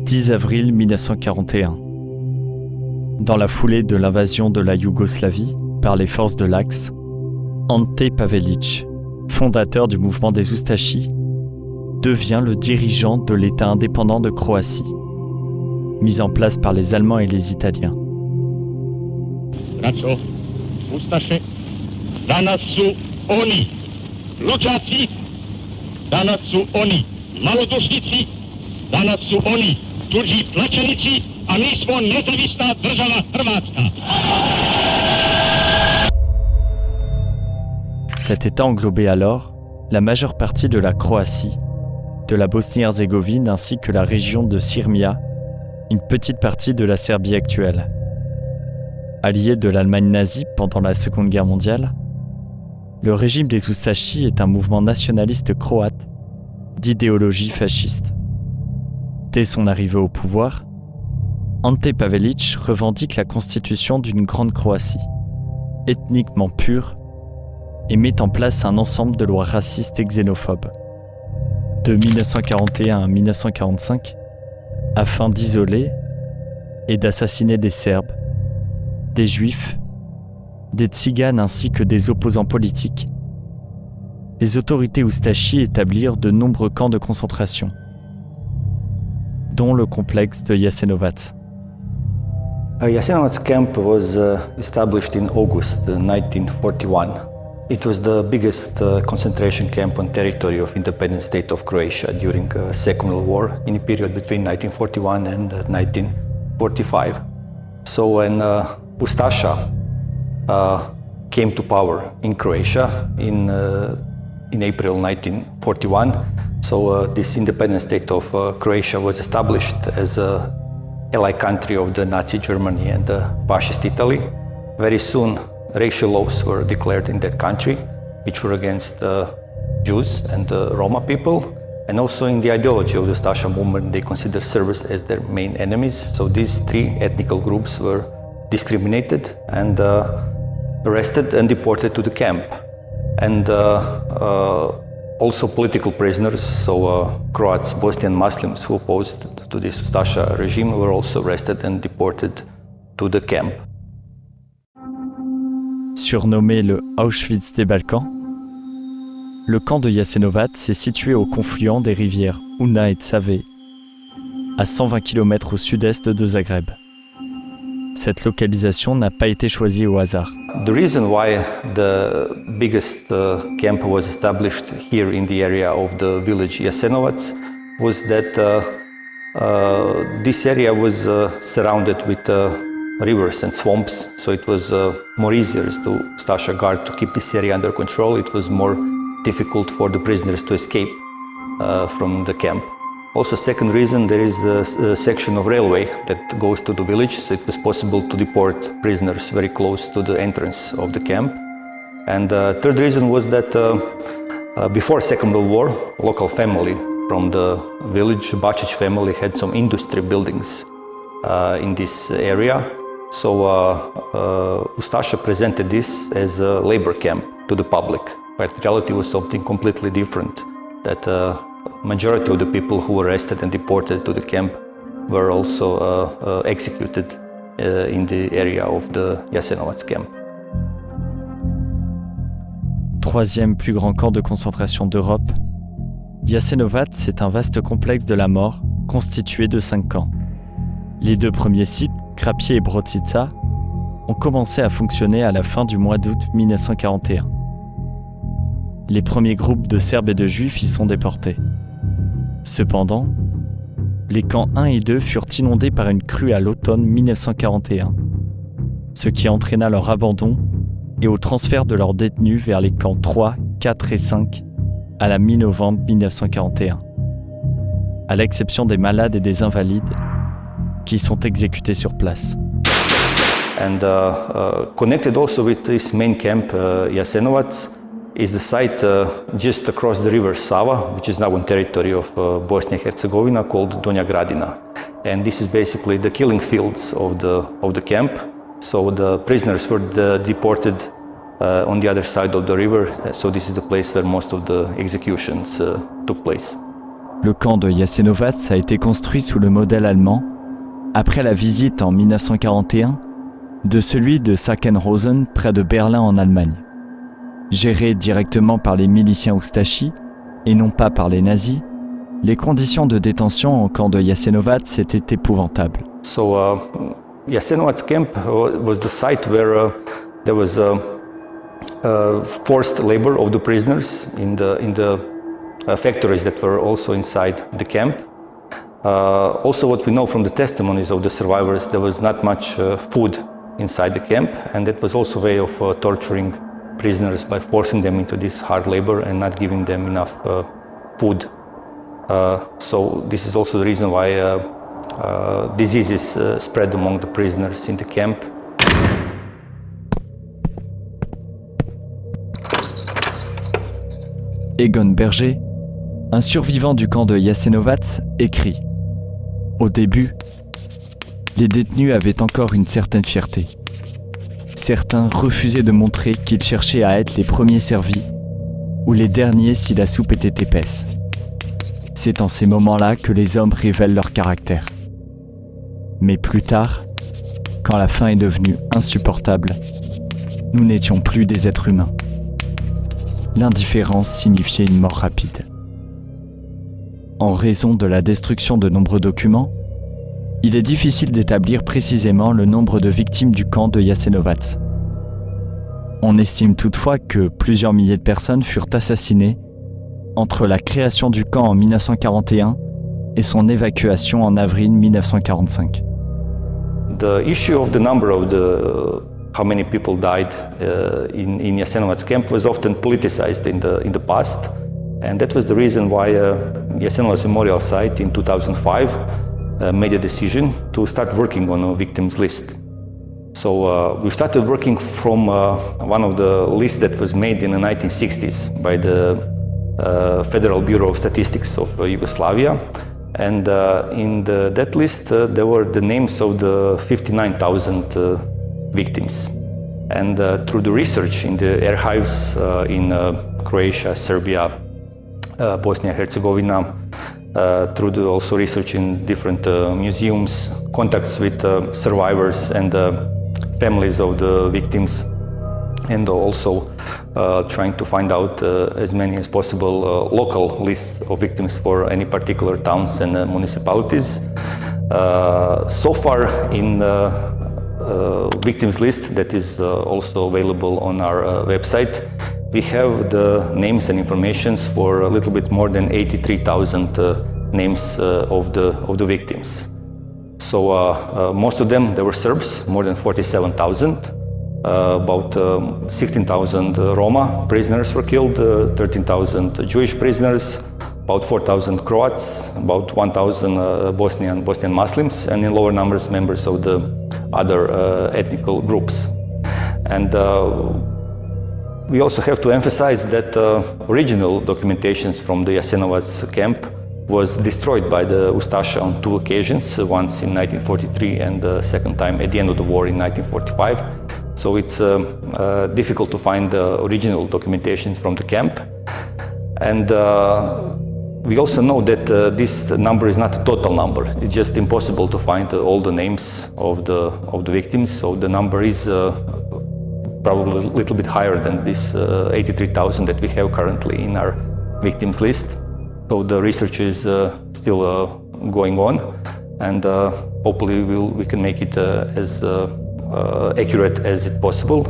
10 avril 1941. Dans la foulée de l'invasion de la Yougoslavie par les forces de l'Axe, Ante Pavelić, fondateur du mouvement des Ustashi, devient le dirigeant de l'État indépendant de Croatie, mis en place par les Allemands et les Italiens. Braćo, Ustaše, danas su oni, luđaci, danas su oni, malodušnici, danas su oni, tuđi plaćenici, a mi smo nezavisna država Hrvatska. Cet État englobait alors la majeure partie de la Croatie, de la Bosnie-Herzégovine ainsi que la région de Sirmia, une petite partie de la Serbie actuelle. Allié de l'Allemagne nazie pendant la Seconde Guerre mondiale, le régime des Ustashi est un mouvement nationaliste croate d'idéologie fasciste. Dès son arrivée au pouvoir, Ante Pavelić revendique la constitution d'une grande Croatie, ethniquement pure, et met en place un ensemble de lois racistes et xénophobes, de 1941 à 1945, afin d'isoler et d'assassiner des Serbes, des Juifs, des Tziganes ainsi que des opposants politiques. Les autorités Ustashi établirent de nombreux camps de concentration, dont le complexe de Jasenovac. Jasenovac camp was established in August 1941. It was the biggest concentration camp on territory of independent state of Croatia during Second World War in a period between 1941 and 1945. So when Ustasha came to power in Croatia in April 1941, so this independent state of Croatia was established as a ally country of the Nazi Germany and fascist Italy. Very soon racial laws were declared in that country, which were against Jews and Roma people. And also in the ideology of the Ustasha movement, they considered Serbs as their main enemies. So these three ethnic groups were discriminated and arrested and deported to the camp. And also political prisoners, so Croats, Bosnian Muslims who opposed to this Ustasha regime were also arrested and deported to the camp. Surnommé le Auschwitz des Balkans, le camp de Jasenovac est situé au confluent des rivières Una et Save, à 120 km au sud-est de Zagreb. Cette localisation n'a pas été choisie au hasard. The reason why the biggest camp was established here in the area of the village Jasenovac was that this area was surrounded with rivers and swamps, so it was more easier to Ustasha Guard to keep this area under control. It was more difficult for the prisoners to escape from the camp. Also, second reason, there is a section of railway that goes to the village, so it was possible to deport prisoners very close to the entrance of the camp. And third reason was that before Second World War, a local family from the village, Bačić family, had some industry buildings in this area. So Ustasha presented this as a labor camp to the public, but the reality was something completely different, that majority of the people who were arrested and deported to the camp were also executed in the area of the Jasenovac camp. Troisième plus grand camp de concentration d'Europe, Jasenovac est un vaste complexe de la mort constitué de 5 camps. Les deux premiers sites, Krapje et Brodica, ont commencé à fonctionner à la fin du mois d'août 1941. Les premiers groupes de Serbes et de Juifs y sont déportés. Cependant, les camps 1 et 2 furent inondés par une crue à l'automne 1941, ce qui entraîna leur abandon et au transfert de leurs détenus vers les camps 3, 4 et 5 à la mi-novembre 1941, à l'exception des malades et des invalides qui sont exécutés sur place. And connected also with this main camp, Jasenovac, is the site just across the river Sava, which is now on territory of Bosnia and Herzegovina, called Donja Gradina. And this is basically the killing fields of the camp. So the prisoners were deported on the other side of the river. So this is the place where most of the executions took place. Le camp de Jasenovac a été construit sous le modèle allemand après la visite en 1941 de celui de Sachsenhausen près de Berlin en Allemagne. Géré directement par les miliciens oustachis et non pas par les nazis, les conditions de détention au camp de Jasenovac étaient épouvantables. Jasenovac camp was the site where there was forced labor of the prisoners in the factories that were also inside the camp. Also, what we know from the testimonies of the survivors, there was not much food inside the camp, and that was also a way of torturing prisoners by forcing them into this hard labor and not giving them enough food. So this is also the reason why diseases spread among the prisoners in the camp. Egon Berger, un survivant du camp de Jasenovac, écrit « Au début, les détenus avaient encore une certaine fierté. Certains refusaient de montrer qu'ils cherchaient à être les premiers servis ou les derniers si la soupe était épaisse. C'est en ces moments-là que les hommes révèlent leur caractère. Mais plus tard, quand la faim est devenue insupportable, nous n'étions plus des êtres humains. L'indifférence signifiait une mort rapide. En raison de la destruction de nombreux documents, il est difficile d'établir précisément le nombre de victimes du camp de Jasenovac. On estime toutefois que plusieurs milliers de personnes furent assassinées entre la création du camp en 1941 et son évacuation en avril 1945. The issue of the number of how many people died in Jasenovac camp was often politicized in the past, and that was the reason why Jasenovac Memorial Site in 2005 made a decision to start working on a victims list. So we started working from one of the lists that was made in the 1960s by the Federal Bureau of Statistics of Yugoslavia. And in that list, there were the names of the 59,000 victims. And through the research in the archives in Croatia, Serbia, Bosnia and Herzegovina, through the also research in different museums, contacts with survivors and families of the victims, and also trying to find out as many as possible local lists of victims for any particular towns and municipalities. So far in victims list that is also available on our website, we have the names and informations for a little bit more than 83,000 names of the victims. So most of them, they were Serbs, more than 47,000. About 16,000 Roma prisoners were killed, 13,000 Jewish prisoners, about 4,000 Croats, about 1,000 Bosnian Muslims, and in lower numbers members of the other ethnic groups. And we also have to emphasize that original documentations from the Jasenovac camp was destroyed by the Ustasha on two occasions, once in 1943 and the second time at the end of the war in 1945. So it's difficult to find the original documentation from the camp. And we also know that this number is not a total number. It's just impossible to find all the names of the victims. So the number is probably a little bit higher than this 83,000 that we have currently in our victims list. So the research is still going on, and hopefully we can make it as accurate as it possible.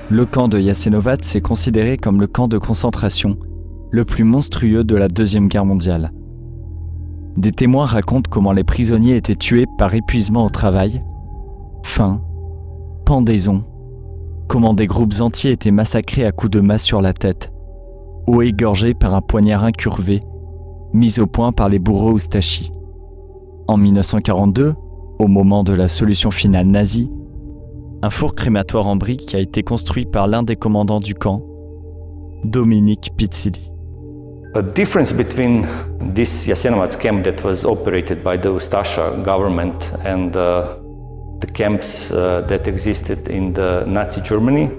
Le camp de Jasenovac est considéré comme le camp de concentration le plus monstrueux de la Deuxième Guerre mondiale. Des témoins racontent comment les prisonniers étaient tués par épuisement au travail, faim, pendaison, comment des groupes entiers étaient massacrés à coups de masse sur la tête, ou égorgés par un poignard incurvé, mis au point par les bourreaux oustachis. En 1942, au moment de la solution finale nazie, un four crématoire en briques a été construit par l'un des commandants du camp, Dominique Pizzili. A difference between this Jasenovac camp that was operated by the Ustasha government and the camps that existed in the Nazi Germany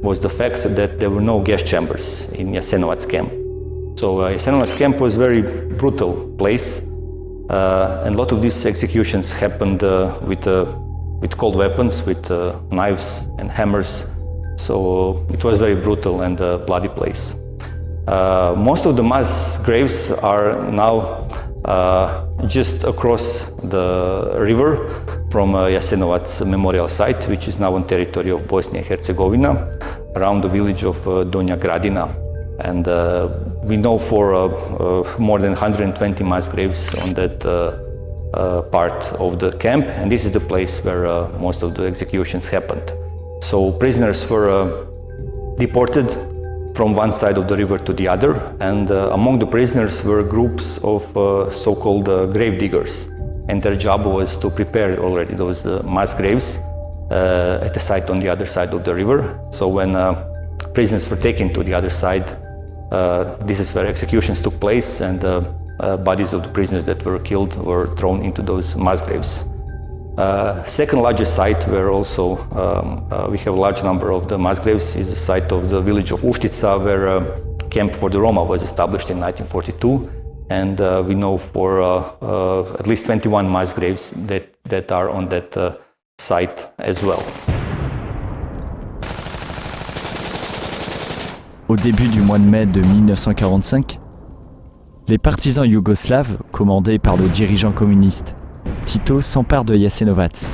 was the fact that there were no gas chambers in Jasenovac camp. So Jasenovac camp was a very brutal place, and a lot of these executions happened with cold weapons, with knives and hammers. So it was very brutal and a bloody place. Most of the mass graves are now just across the river from Jasenovac's memorial site, which is now on territory of Bosnia and Herzegovina, around the village of Donja Gradina. And we know for more than 120 mass graves on that part of the camp, and this is the place where most of the executions happened. So prisoners were deported from one side of the river to the other, and among the prisoners were groups of so-called grave diggers, and their job was to prepare already those mass graves at the site on the other side of the river. So when prisoners were taken to the other side, this is where executions took place, and bodies of the prisoners that were killed were thrown into those mass graves. Second largest site where also we have a large number of the mass graves is the site of the village of Uštica, where a camp for the Roma was established in 1942, and we know for at least 21 mass graves that are on that site as well. Au début du mois de mai de 1945, les partisans yougoslaves, commandés par le dirigeant communiste Tito, s'emparent de Jasenovac.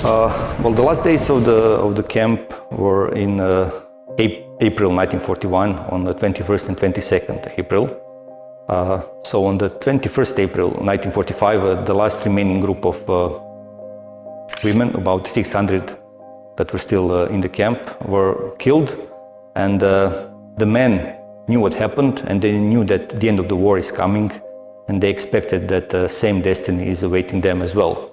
Well, the last days of the camp were in April 1941, on the 21st and 22nd April. So on the 21st April 1945, the last remaining group of women, about 600 that were still in the camp, were killed, and the men knew what happened, and they knew that the end of the war is coming, and they expected that the same destiny is awaiting them as well.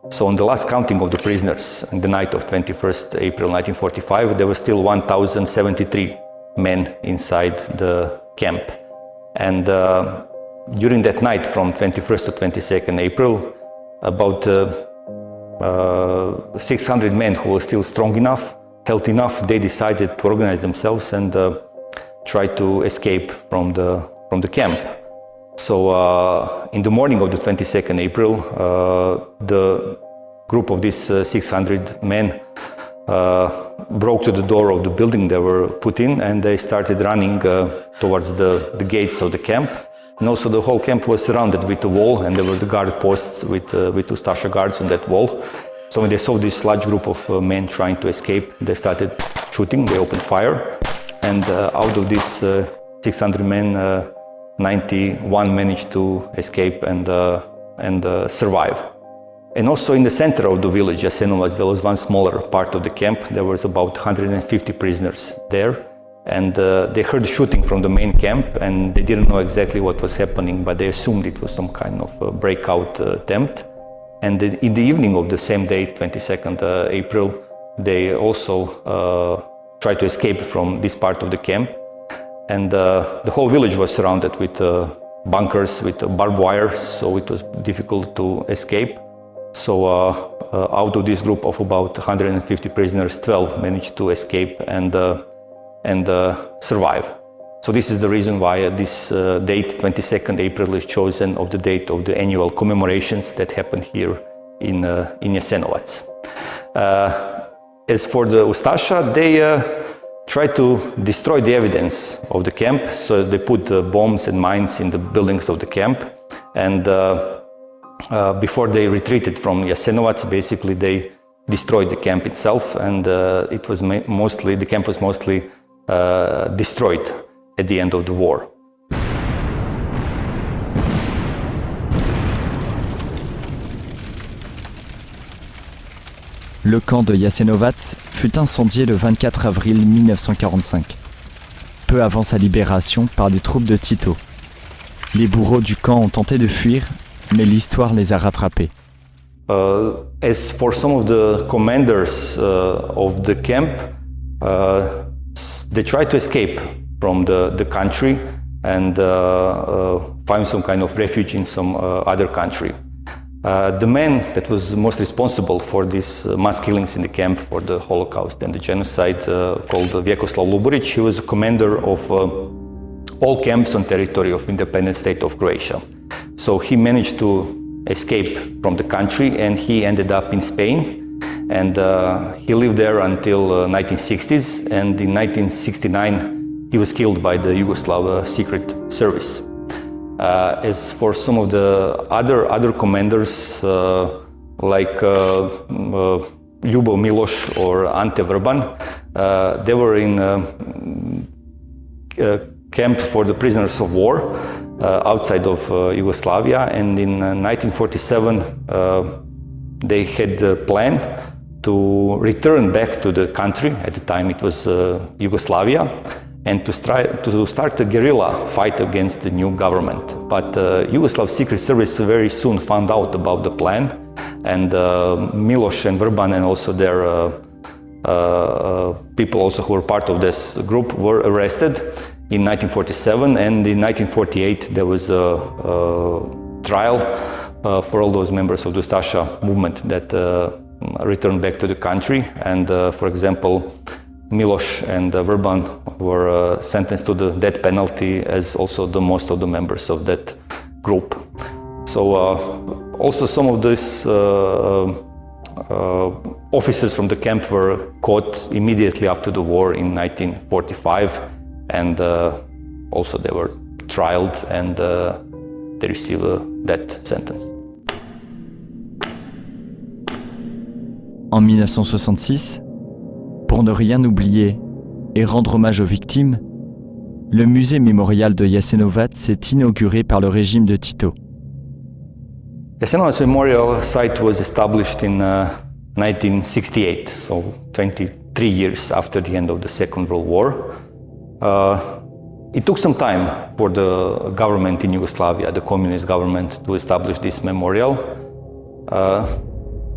So on the last counting of the prisoners, on the night of 21st April 1945, there were still 1,073 men inside the camp. And during that night, from 21st to 22nd April, about 600 men who were still strong enough, healthy enough, they decided to organize themselves and try to escape from the camp. So in the morning of the 22nd April, the group of these 600 men broke to the door of the building they were put in, and they started running towards the gates of the camp. And also the whole camp was surrounded with a wall, and there were the guard posts with Ustasha guards on that wall. So when they saw this large group of men trying to escape, they started shooting, they opened fire, and out of these 600 men, 91 managed to escape and survive. And also in the center of the village, Jasenovac, there was one smaller part of the camp. There was about 150 prisoners there, and they heard shooting from the main camp, and they didn't know exactly what was happening, but they assumed it was some kind of a breakout attempt. And in the evening of the same day, 22nd April, they also tried to escape from this part of the camp. And the whole village was surrounded with bunkers, with barbed wire, so it was difficult to escape. So out of this group of about 150 prisoners, 12 managed to escape and survive. So this is the reason why this date, 22nd April, is chosen of the date of the annual commemorations that happen here in Jasenovac. As for the Ustasha, they tried to destroy the evidence of the camp, so they put bombs and mines in the buildings of the camp, and before they retreated from Jasenovac, basically they destroyed the camp itself, and it was the camp was mostly destroyed at the end of the war. Le camp de Jasenovac fut incendié le 24 avril 1945, peu avant sa libération par les troupes de Tito. Les bourreaux du camp ont tenté de fuir, mais l'histoire les a rattrapés. As for some of the commanders of the camp, they tried to escape from the country and find some kind of refuge in some other country. The man that was most responsible for these mass killings in the camp for the Holocaust and the genocide, called Vjekoslav Luburić, he was a commander of all camps on territory of independent state of Croatia. So he managed to escape from the country and he ended up in Spain, and he lived there until 1960s, and in 1969 he was killed by the Yugoslav Secret Service. As for some of the other commanders like Ljubo Miloš or Ante Vrban, they were in camp for the prisoners of war outside of Yugoslavia, and in 1947 they had the plan to return back to the country. At the time it was Yugoslavia, and to start a guerrilla fight against the new government. But Yugoslav Secret Service very soon found out about the plan, and Miloš and Vrban and also their people also who were part of this group were arrested in 1947, and in 1948 there was a trial for all those members of the Ustasha movement that returned back to the country. And for example, Miloš and Vrban were sentenced to the death penalty, as also the most of the members of that group. So also some of these officers from the camp were caught immediately after the war in 1945, and also they were trialed and they received a death sentence. En 1966, pour ne rien oublier et rendre hommage aux victimes, le musée mémorial de Jasenovac s'est inauguré par le régime de Tito. Jasenovac Memorial Site was established in 1968, so 23 years after the end of the Second World War. It took some time for the government in Yugoslavia, the communist government, to establish this memorial.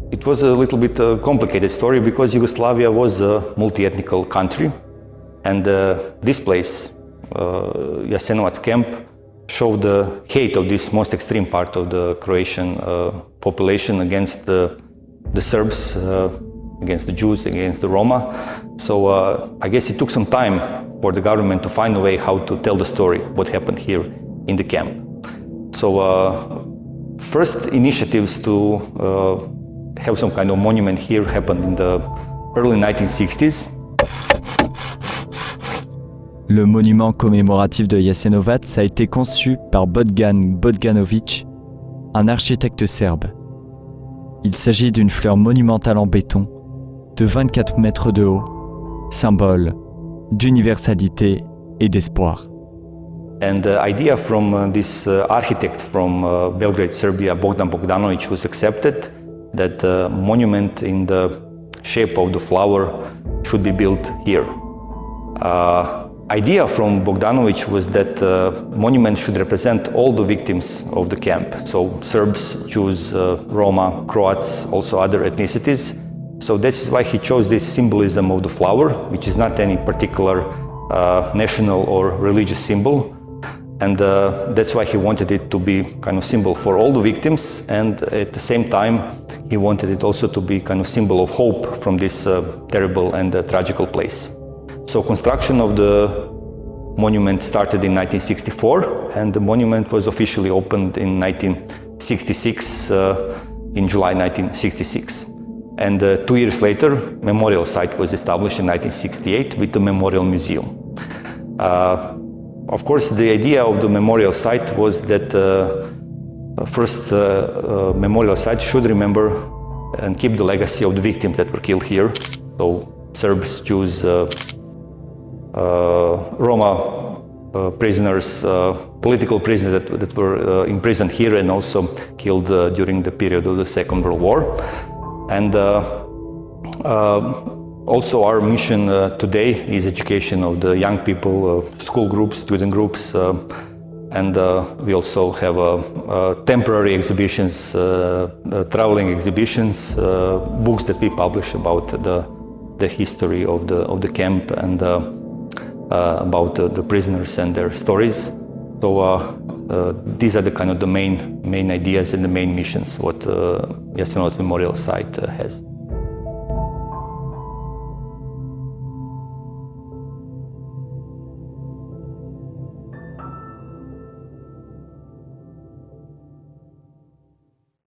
It was a little bit complicated story because Yugoslavia was a multi-ethnic country, and this place, Jasenovac camp, showed the hate of this most extreme part of the Croatian population against the Serbs, against the Jews, against the Roma. So I guess it took some time for the government to find a way how to tell the story, what happened here in the camp. So first initiatives to have some kind of monument here happened in the early 1960s. Le monument commémoratif de Jasenovac a été conçu par Bogdan Bogdanović, un architecte serbe. Il s'agit d'une fleur monumentale en béton de 24 mètres de haut, symbole d'universalité et d'espoir. And the idea from this architect from Belgrade, Serbia, Bogdan Bogdanović, was accepted that a monument in the shape of the flower should be built here. Idea from Bogdanović was that monument should represent all the victims of the camp, so Serbs, Jews, Roma, Croats, also other ethnicities. So that's why he chose this symbolism of the flower, which is not any particular national or religious symbol. And that's why he wanted it to be kind of symbol for all the victims, and at the same time he wanted it also to be kind of symbol of hope from this terrible and tragical place. So construction of the monument started in 1964, and the monument was officially opened in 1966, in July 1966. And 2 years later, memorial site was established in 1968 with the Memorial Museum. Of course, the idea of the memorial site was that first memorial site should remember and keep the legacy of the victims that were killed here. So Serbs, Jews, Roma prisoners, political prisoners that were imprisoned here and also killed during the period of the Second World War. And also our mission today is education of the young people, school groups, student groups, and we also have temporary exhibitions, traveling exhibitions, books that we publish about the history of the camp and about the prisoners and their stories. So these are the kind of the main ideas and the main missions what Jasenovac Memorial Site has.